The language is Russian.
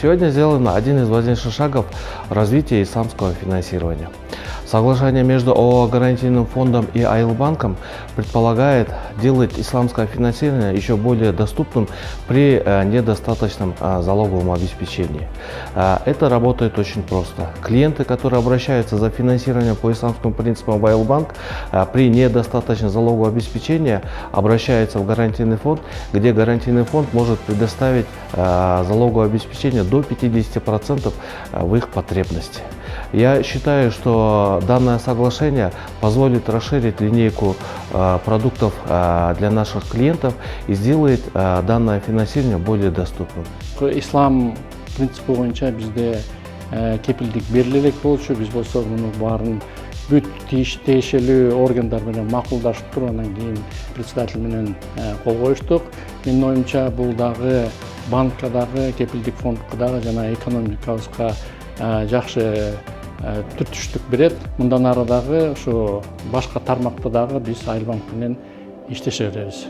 Сегодня сделан один из важнейших шагов развития исламского финансирования. Соглашение между ООО «Гарантийным фондом» и Айлбанком предполагает делать исламское финансирование еще более доступным при недостаточном залоговом обеспечении. Это работает очень просто. Клиенты, которые обращаются за финансированием по исламским принципам в Айлбанк, при недостаточном залоговом обеспечении обращаются в гарантийный фонд, где гарантийный фонд может предоставить залоговое обеспечение до 50% в их потребности. Я считаю, что данное соглашение позволит расширить линейку продуктов для наших клиентов и сделает данное финансирование более доступным. Ислам принципи боюнча бизде кепилдик бериле элек болчу, биз болсо муну баарын бүт тиешелүү органдар менен макулдашып туруп, анан кийин председатель менен кол коюштук. Менин оюмча бул дагы банкка дагы, кепилдик фондко дагы жана экономикабызга жакшы түртүштүк берет. Мындан ары дагы ушу башка тармакта дагы биз Айлбанк менен иштеше беребиз.